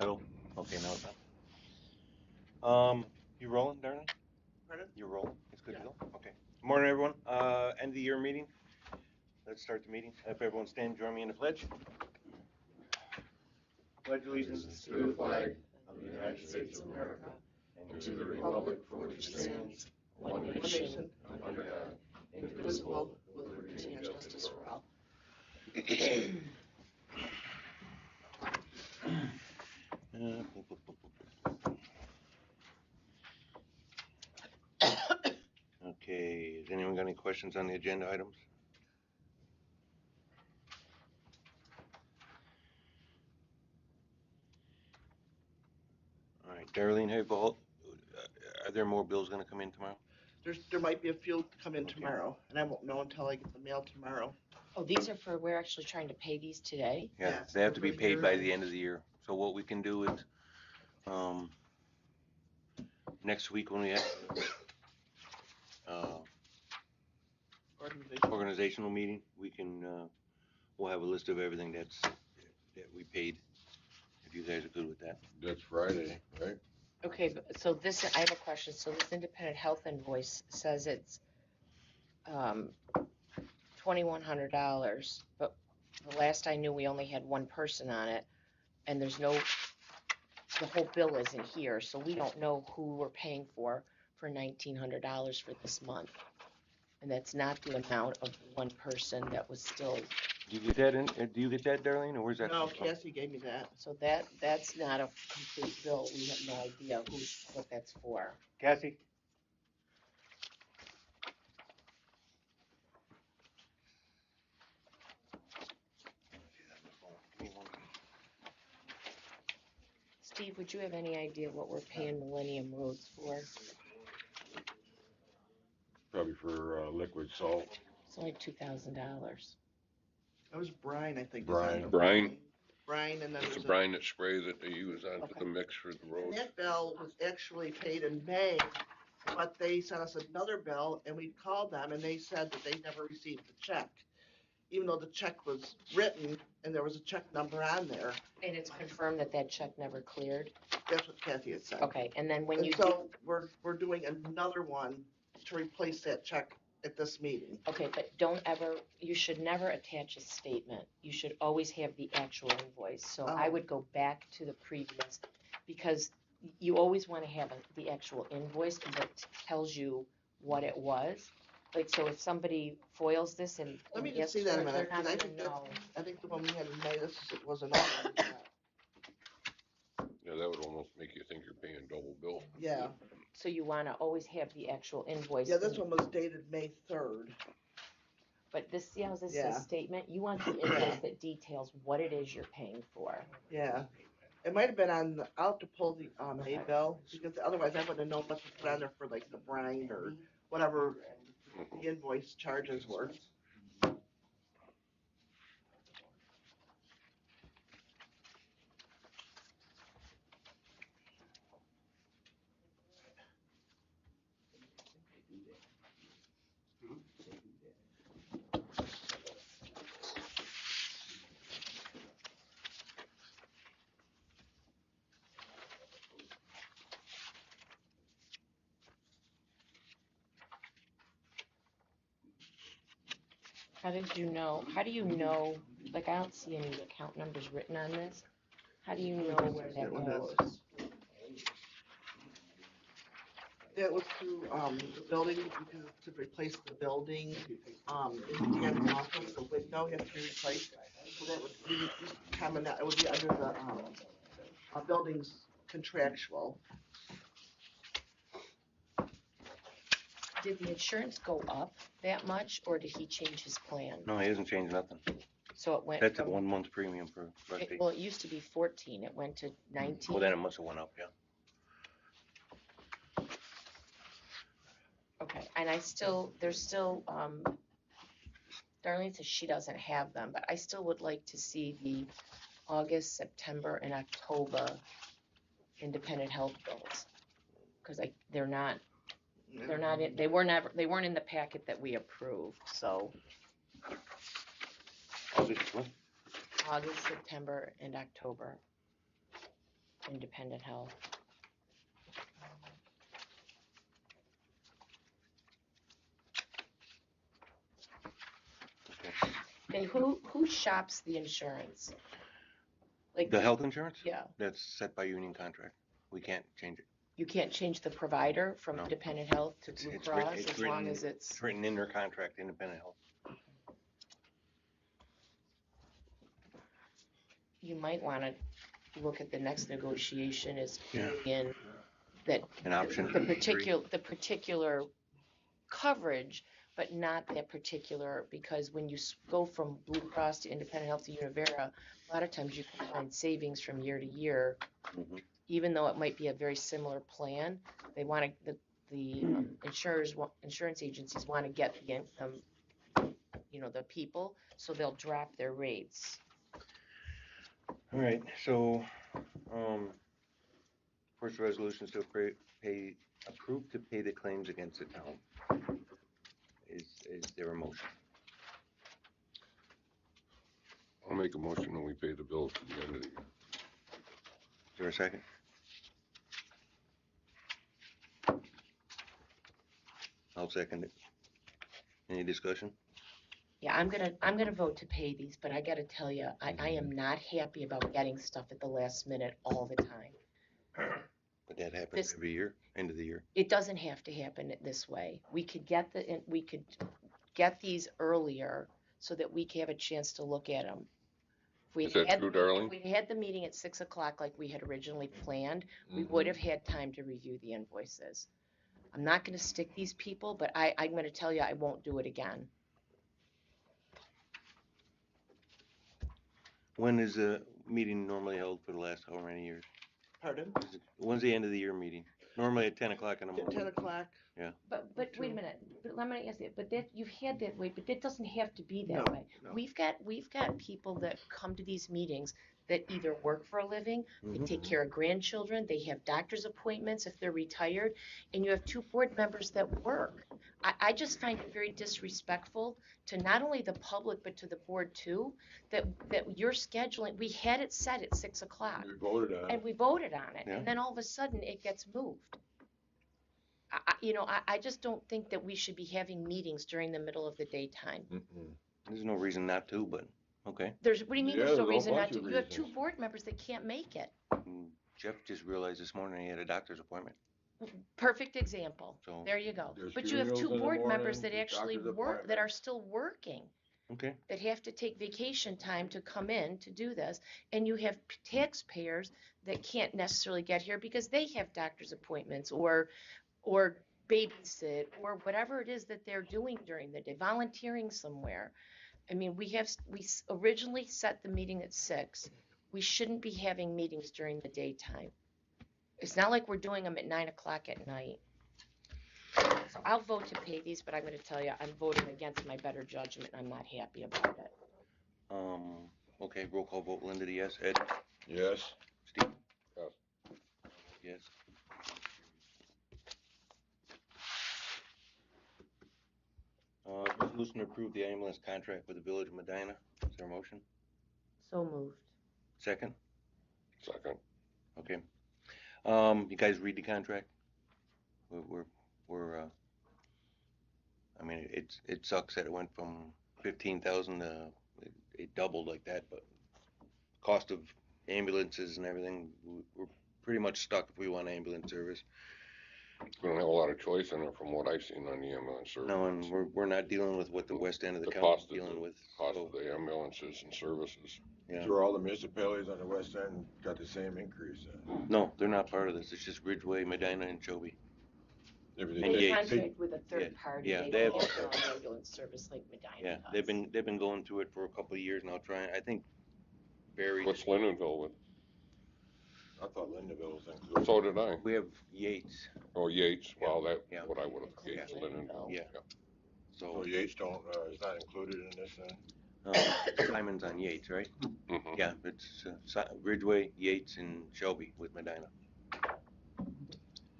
Hello. Okay, now it's you rolling, darling? Pardon? You're rolling. It's good Yeah. to go. Okay. Morning, everyone. End of the year meeting. Let's start the meeting. If everyone stand, join me in the pledge. Pledge allegiance To the flag of the United States of America and to the republic for which it stands, one nation, under God, indivisible, with liberty and justice for all. Okay. Has anyone got any questions on the agenda items? All right, Darlene, are there more bills going to come in tomorrow? There might be a few come in Okay. tomorrow, and I won't know until I get the mail tomorrow. Oh, these are we're actually trying to pay these today? Yeah, Yes, they have to be for the paid year by end. the end of the year. So what we can do is, next week when we have organizational meeting, we can, we'll have a list of everything that we paid, if you guys are good with that. That's Friday, right? Okay, so this, I have a question. So this independent health invoice says it's $2,100, but the last I knew, we only had one person on it, and the whole bill isn't here, so we don't know who we're paying for $1,900 for this month. And that's not the amount of one person that was still, Do you get that do you get that, Darlene, or where's that? No, come from? Cassie gave me that. so that's not a complete bill. We have no idea what that's for. Cassie? Steve, would you have any idea what we're paying Millennium Roads for? Probably for liquid salt. It's only $2,000. That was Brian, I think. Brian. Brian, and then It's there's a brine that spray that they use onto Okay. the mix for the and road. that bill was actually paid in May, but they sent us another bill, and we called them, and they said that they never received the check, even though the check was written and there was a check number on there. And it's confirmed that check never cleared? That's what Kathy had said. Okay, and then when And you so we're doing another one to replace that check at this meeting. okay, but you should never attach a statement. You should always have the actual invoice. So I Oh. would go back to the previous, because you always want to have the actual invoice, because it tells you what it was. Like, so if somebody foils this and Let me asks just see that for a it, minute, they're not because gonna know. I think the one we had in May, this was another one. Yeah, that would almost make you think you're paying double bill. Yeah, So you want to always have the actual invoice. yeah, this one was dated May 3rd. But this, see how this Yeah. says statement? You want the invoice that details what it is you're paying for. Yeah, it might have been on, I'll have to pull the May bill, because otherwise I wouldn't have known what to put on there for like the brine or whatever the invoice charges were. How do you know, like, I don't see any account numbers written on this. How do you know where that goes? It was to, the building, because to replace the building, in Dan's office, the window has to be replaced. So that would be, coming out, it would be under the, building's contractual. Did the insurance go up that much, or did he change his plan? No, he hasn't changed nothing. So it went That's a from, 1 month premium for Rusty. well, it used to be 14, it went to 19. Well, then it must have went up, yeah. Okay, and there's still, Darlene says she doesn't have them, but I still would like to see the August, September, and October independent health bills. Because they weren't in the packet that we approved, so August what? August, September, and October. independent health. And who shops the insurance? Like, The health insurance? yeah, That's set by union contract. We can't change it. you can't change the provider from No. independent health to Blue It's Cross written- as long as it's. It's written in their contract, independent health. You might wanna look at the next negotiation is Yeah. in that An option. the particular coverage, but not that particular, because when you go from Blue Cross to independent health to Univera, a lot of times you can find savings from year to year. Mhm. Even though it might be a very similar plan, they want to, the insurance agencies want to get the, the people, so they'll drop their rates. All right, so, first resolution is to approve to pay the claims against the town. Is there a motion? I'll make a motion when we pay the bills at the end of the year. Is there a second? I'll second it. Any discussion? Yeah, I'm gonna vote to pay these, but I gotta tell you, I am not happy about getting stuff at the last minute all the time. But that happens This- every year, end of the year. It doesn't have to happen this way. We could get these earlier so that we can have a chance to look at them. Is that true, darling? If we had the meeting at 6 o'clock like we had originally planned, we Mm-hmm. would have had time to review the invoices. I'm not gonna stick these people, but I'm gonna tell you, I won't do it again. When is the meeting normally held for the last how many years? Pardon? When's the end of the year meeting? Normally at 10 o'clock in the At morning. 10 o'clock? But wait a minute, but let me ask you, but that, you've had that way, but that doesn't have to be that No, way. no. We've got people that come to these meetings that either work for a living, they Mhm. take care of grandchildren, they have doctor's appointments if they're retired, and you have 2 board members that work. I just find it very disrespectful to not only the public, but to the board too, that you're scheduling, we had it set at 6 o'clock. We voted on it. And we voted on it, Yeah. and then all of a sudden it gets moved. I just don't think that we should be having meetings during the middle of the daytime. Mm-mm. There's no reason not to, but, okay. What do you mean Yeah, there's no there's a reason not bunch to? of You have 2 reasons. board members that can't make it. Jeff just realized this morning he had a doctor's appointment, Perfect example. so, There you go. There's But you have funerals 2 in the board members morning, that there's actually doctor's work, that are appointments. still working, okay. that have to take vacation time to come in to do this. And you have taxpayers that can't necessarily get here because they have doctor's appointments or babysit or whatever it is that they're doing during the day, volunteering somewhere. I mean, we originally set the meeting at 6. We shouldn't be having meetings during the daytime. It's not like we're doing them at 9 o'clock at night. So I'll vote to pay these, but I'm gonna tell you, I'm voting against my better judgment. I'm not happy about it. Okay, roll call vote, Linda, yes, Ed, Yes. Steve? Yes. Yes. Resolution to approve the ambulance contract with the Village of Medina, is there a motion? So moved. Second? Second. Okay. You guys read the contract? I mean, it sucks that it went from 15,000 to, it doubled like that, but cost of ambulances and everything, we're pretty much stuck if we want ambulance service. We don't have a lot of choice in it from what I've seen on the ambulance service. No, and we're not dealing with what the west end of the The county is cost of dealing with. Cost so, of the ambulances and services. Yeah. Sure, all the municipalities on the west end got the same increase. No, they're not part of this, it's just Ridgeway, Medina, and Shelby. Everything And They Yates. contract with a third party. yeah, They they don't have- have their own ambulance service like Medina Yeah, does. they've been going through it for a couple of years now, trying, I think Barry, What's Lindenville with? I thought Lindenville was included. So did I. we have Yates, Oh, Yates. Well, Yeah. what I would have, Yeah. Yates, Lindenville. Yeah. So so, Yates is not included in this then? Simon's on Yates, right? Mhm. Yeah, it's Ridgeway, Yates, and Shelby with Medina.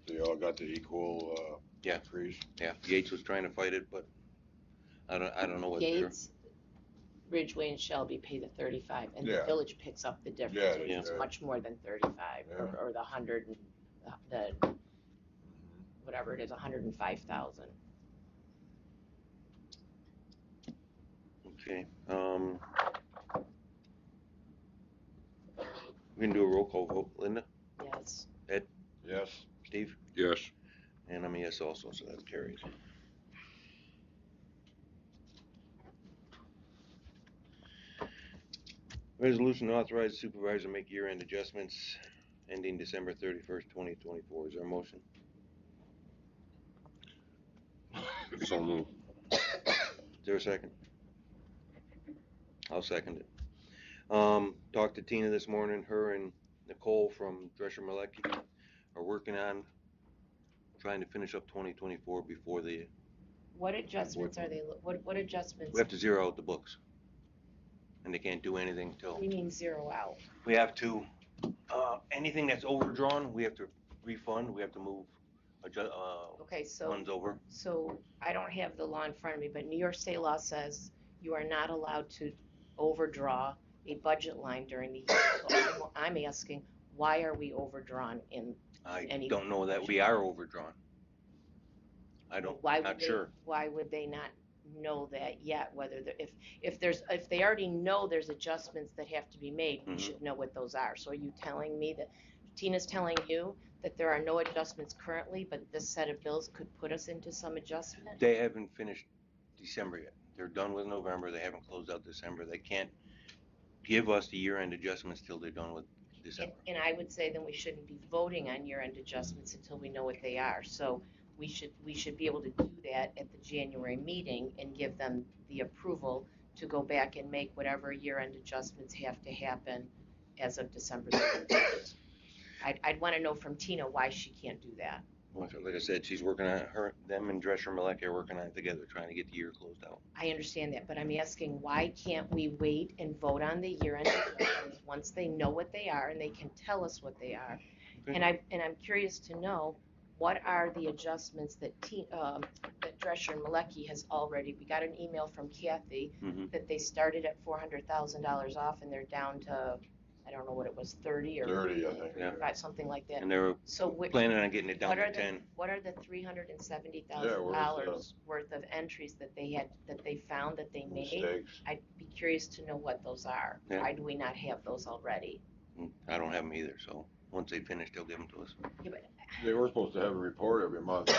So you all got the equal, Yeah. increase? Yeah, Yates was trying to fight it, but I don't know what they're, Yates, Ridgeway and Shelby pay the 35, and the Yeah. village picks up the difference, Yeah, which they is do. much more than 35, Yeah. or the 100, and the, Mhm. whatever it is, 105,000. Okay, we can do a roll call vote. Linda, Yes. Yes. Steve, Yes. and I'm a yes also, so that's carried. Resolution to authorize supervisor to make year-end adjustments ending December 31st, 2024. Is there a motion? So moved. Is there a second? I'll second it. Talked to Tina this morning. Her and Nicole from Drescher Malecki are working on trying to finish up 2024 before What adjustments are they, what adjustments? we have to zero out the books. And they can't do anything What till, do you mean zero out? we have to, anything that's overdrawn, we have to refund, we have to move, Okay, so, funds over. so I don't have the law in front of me, but New York state law says you are not allowed to overdraw a budget line during the year. So I'm asking, why are we overdrawn in I any don't know that we are overdrawn. I don't, Why would not they, sure. why would they not know that yet? Whether if they already know there's adjustments that have to be made, we Mhm. should know what those are. So are you telling me that Tina's telling you that there are no adjustments currently, but this set of bills could put us into some adjustment? They haven't finished December yet. They're done with November. They haven't closed out December. They can't give us the year-end adjustments till they're done with December. And I would say then we shouldn't be voting on year-end adjustments until we know what they are. So we should be able to do that at the January meeting and give them the approval to go back and make whatever year-end adjustments have to happen as of December 31st. I'd want to know from Tina why she can't do that. Like I said, she's working on it. Them and Drescher Malecki are working on it together, trying to get the year closed out. I understand that, but I'm asking why can't we wait and vote on the year-end adjustments once they know what they are and they can tell us what they are? Okay. And I'm curious to know, what are the adjustments that that Drescher and Malecki has already, we got an email from Kathy Mhm. that they started at $400,000 off and they're down to, I don't know what it was, 30 or 30, I think. 35, something like that. And they're So planning on getting it down to 10. what are the $370,000 Yeah, worth of entries that they found that they made? Mistakes. I'd be curious to know what those are. Yeah. Why do we not have those already? I don't have them either, so once they finish, they'll give them to us. Yeah, but They were supposed to have a report every month.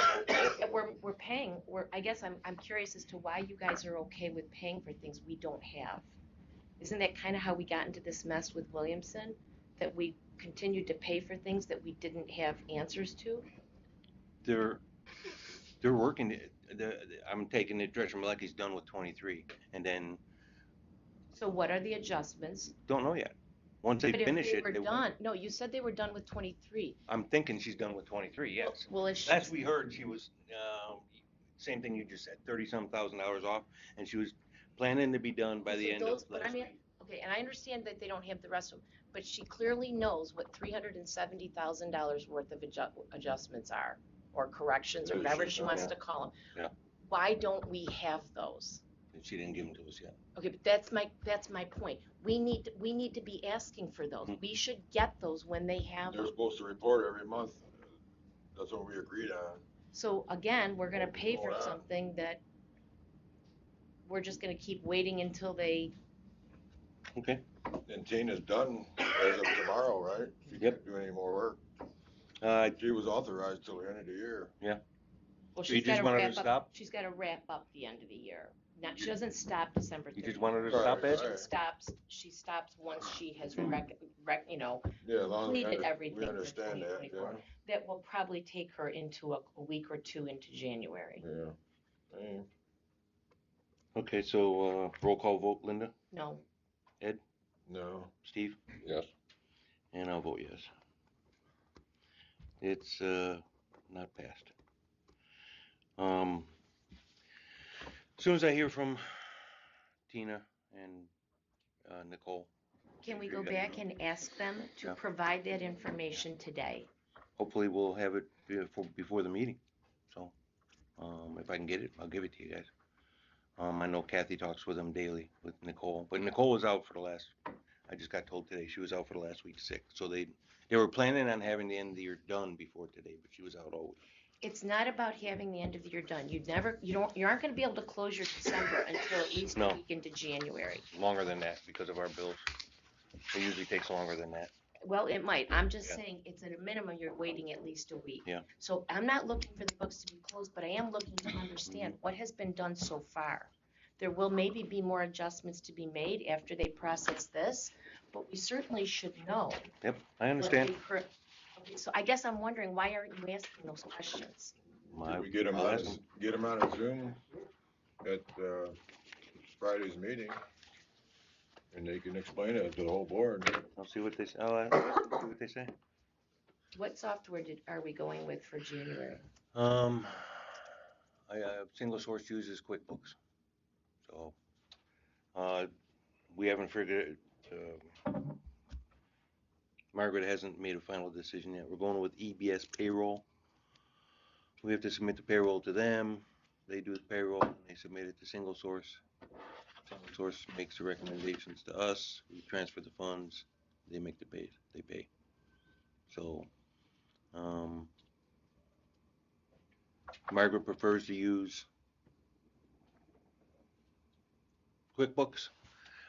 we're paying. I guess I'm curious as to why you guys are okay with paying for things we don't have. Isn't that kind of how we got into this mess with Williamson? That we continued to pay for things that we didn't have answers to? They're working. I'm taking it. Drescher Malecki's done with 23, and then So what are the adjustments? don't know yet. Once they But if finish they it, were they done, no, you said they were done with 23. I'm thinking she's done with 23. Yes. Well, is she? Last we heard, she was same thing you just said, $30-some thousand off, and she was planning to be done by the So end those- of but I last mean, week. Okay, and I understand that they don't have the rest of them, but she clearly knows what $370,000 worth of adjustments are, or corrections, or Yeah, whatever she she wants does. to call them. Yeah. Why don't we have those? And she didn't give them to us yet. Okay, but that's my point. We need to be asking for those. Mhm. We should get those when they have They're them. supposed to report every month. That's what we agreed on. So again, we're gonna pay for Hold on. something that we're just gonna keep waiting until they, Okay. And Tina's done as of tomorrow, right? She Yep. can't do any more work. Uh, She was authorized till the end of the year. well, You she's just gotta wanted to wrap up, stop? she's gotta wrap up the end of the year. Now, she doesn't stop December 31st. you just wanted to Right, stop it? right. She stops once she has Mhm. you know, Yeah, as long as completed everything we for understand that, 2024. That will probably take her into a week or two into January. yeah. Hey, Okay, so roll call vote, Linda, No, no. Steve, Yes. and I'll vote yes. It's not passed. As soon as I hear from Tina and Nicole, can we Sure, go you gotta back go. and ask them to Yeah. provide that information today? hopefully we'll have it before the meeting. So if I can get it, I'll give it to you guys. I know Kathy talks with them daily with Nicole, but Nicole was out for the last. I just got told today she was out for the last week sick, so they were planning on having the end of the year done before today, but she was out all week. It's not about having the end of the year done. You aren't gonna be able to close your December until at least a No. week into January. Longer than that because of our bills. It usually takes longer than that. Well, it might. I'm just Yeah. saying, it's at a minimum, you're waiting at least a week. Yeah. So I'm not looking for the books to be closed, but I am looking to understand what has been done so far. There will maybe be more adjustments to be made after they process this, but we certainly should know. Yep, I what understand. they cur- Okay, so I guess I'm wondering, why aren't you asking those questions? Did we get them I'll on, ask them. get them on a Zoom at, Friday's meeting? And they can explain it to the whole board. I'll see what they say. I'll ask them, see what they say. What software are we going with for January? Single source uses QuickBooks, so we haven't figured. Margaret hasn't made a final decision yet. We're going with EBS payroll. We have to submit the payroll to them. They do the payroll and they submit it to single source. Single source makes the recommendations to us. We transfer the funds. They make the pay. They pay. So, Margaret prefers to use QuickBooks.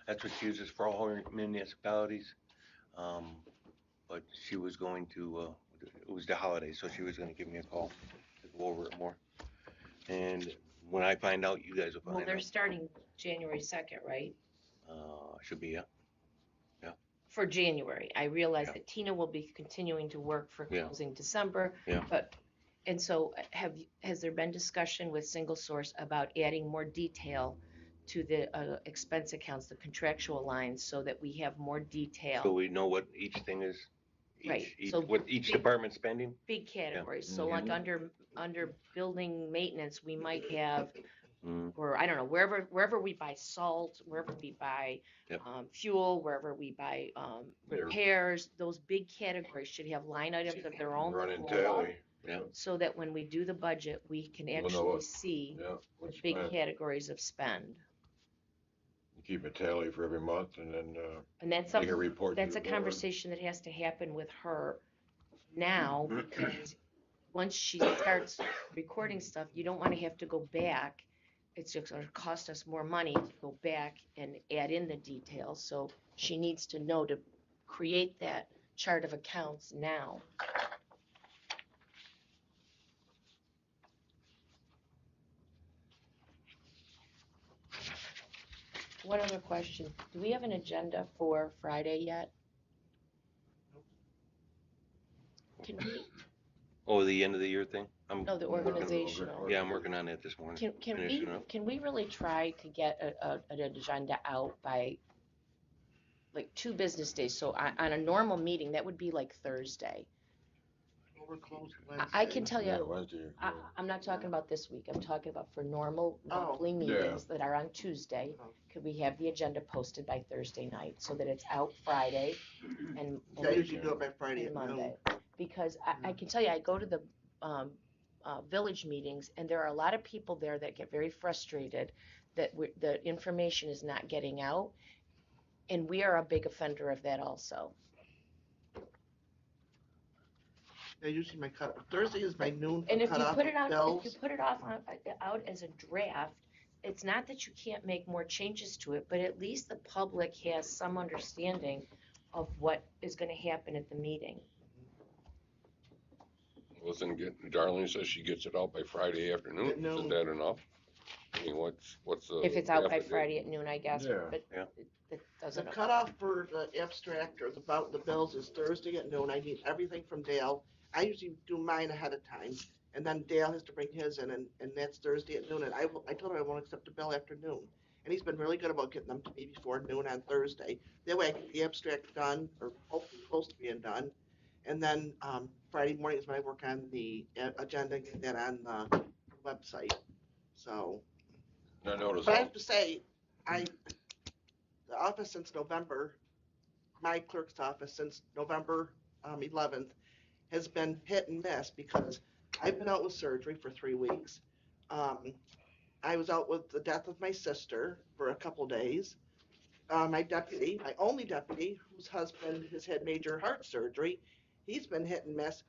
That's what she uses for all her municipalities. But she was going to, it was the holiday, so she was going to give me a call to go over it more. And when I find out, you guys will Well, find they're out. starting January 2nd, right? Should be, yeah. For January. I realize Yeah. that Tina will be continuing to work for Yeah. closing December. Yeah. And so has there been discussion with single source about adding more detail to the expense accounts, the contractual lines, so that we have more detail? So we know what each thing is, Right. So what each big- department's spending. Big categories. So Mhm. like under building maintenance, we might have, Mm. or I don't know, wherever we buy salt, wherever we buy Yep. fuel, wherever we buy repairs, those big categories should have line items of their own. Running that roll up, tally. Yeah. So that when we do the budget, we can We'll know actually what- see Yeah. the What's big spent. categories of spend. Keep a tally for every month and then, And that's make a something, report to that's the a board. conversation that has to happen with her now, because once she starts recording stuff, you don't want to have to go back. It's just going to cost us more money to go back and add in the details. So she needs to know to create that chart of accounts now. One other question. Do we have an agenda for Friday yet? Can we, Oh, the end of the year thing? no, the organizational. Yeah, I'm working on that this morning. Finishing up. Can we really try to get an agenda out by like 2 business days? So on a normal meeting, that would be like Thursday. Well, we're closed I can Wednesday. tell Yeah, you, Wednesday. I'm not talking about this week. I'm talking about for normal Oh. monthly Yeah. meetings that are on Tuesday. Oh. Could we have the agenda posted by Thursday night so that it's out Friday and I usually do it by Friday and at noon. Monday? Because I can tell you, I go to the village meetings, and there are a lot of people there that get very frustrated that the information is not getting out, and we are a big offender of that also. I usually my Thursday is my noon And if you cutoff put it of out, bills. if you put it off out as a draft, it's not that you can't make more changes to it, but at least the public has some understanding of what is going to happen at the meeting. Listen, Darlene says she gets it out by Friday afternoon. At noon. Isn't that enough? I mean, what's the? If it's out by deficit? Friday at noon, I guess, Yeah. but Yeah. it The doesn't. cutoff for the abstract or the bills is Thursday at noon. I need everything from Dale. I usually do mine ahead of time, and then Dale has to bring his in, and that's Thursday at noon. And I told him I won't accept a bill after noon, and he's been really good about getting them to me before noon on Thursday. That way I get the abstract done, or hopefully close to being done, and then Friday morning is when I work on the agenda and get that on the website. So, I noticed. but I have to say, the office since November, my clerk's office since November 11th has been hit and miss because I've been out with surgery for 3 weeks. I was out with the death of my sister for a couple days. My deputy, my only deputy, whose husband has had major heart surgery, he's been hit and miss.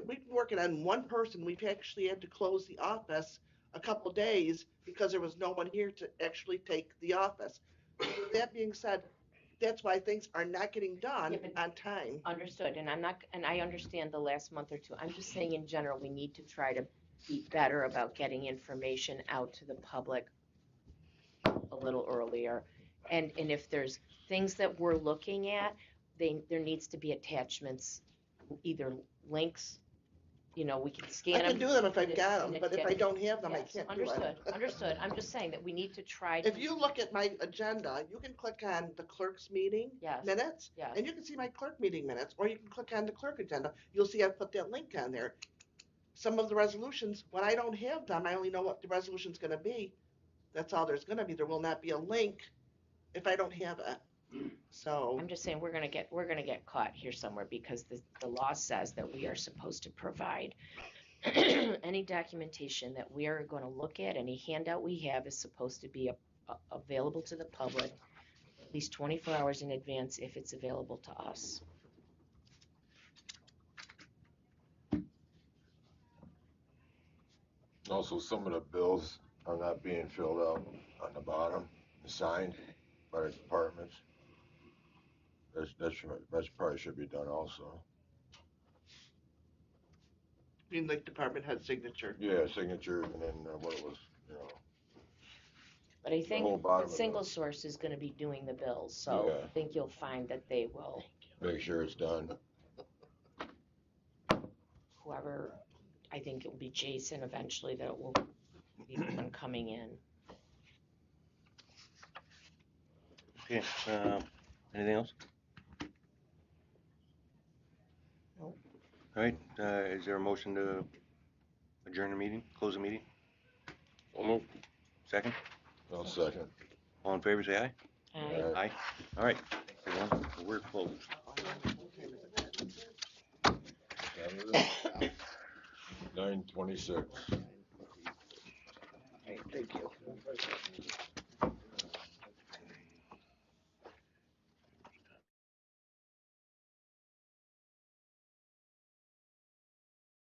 We've been working on one person. We've actually had to close the office a couple days because there was no one here to actually take the office. With that being said, that's why things are not getting done Yeah, but- on time. Understood, and I understand the last month or two. I'm just saying in general, we need to try to be better about getting information out to the public a little earlier. And if there's things that we're looking at, there needs to be attachments, either links, we can I scan can them. do them if I've and got and them, but if I don't have them, I Yes, can't do understood, it. understood. I'm just saying that we need to try If to, you look at my agenda, you can click on the clerk's meeting yes, minutes, yes. and you can see my clerk meeting minutes, or you can click on the clerk agenda. You'll see I put that link on there. Some of the resolutions, when I don't have them, I only know what the resolution's gonna be. That's all there's gonna be. There will not be a link if I don't have it. So, I'm just saying, we're gonna get caught here somewhere because the law says that we are supposed to provide any documentation that we are gonna look at, any handout we have is supposed to be available to the public at least 24 hours in advance if it's available to us. Also, some of the bills are not being filled out on the bottom, signed by the departments. That's probably should be done also. I mean, like department head signature. Yeah, signature and then what it was, But I think whole bottom the of single the- source is gonna be doing the bills, so Yeah. I think you'll find that they will, make sure it's done. whoever, I think it will be Jason eventually that will be the one coming in. Okay, anything else? Nope. All right, is there a motion to adjourn the meeting, close the meeting? I'll move. Second? I'll second. All in favor, say aye. Alright. Aye. All right, everyone, we're closed. Saturday, 9:26.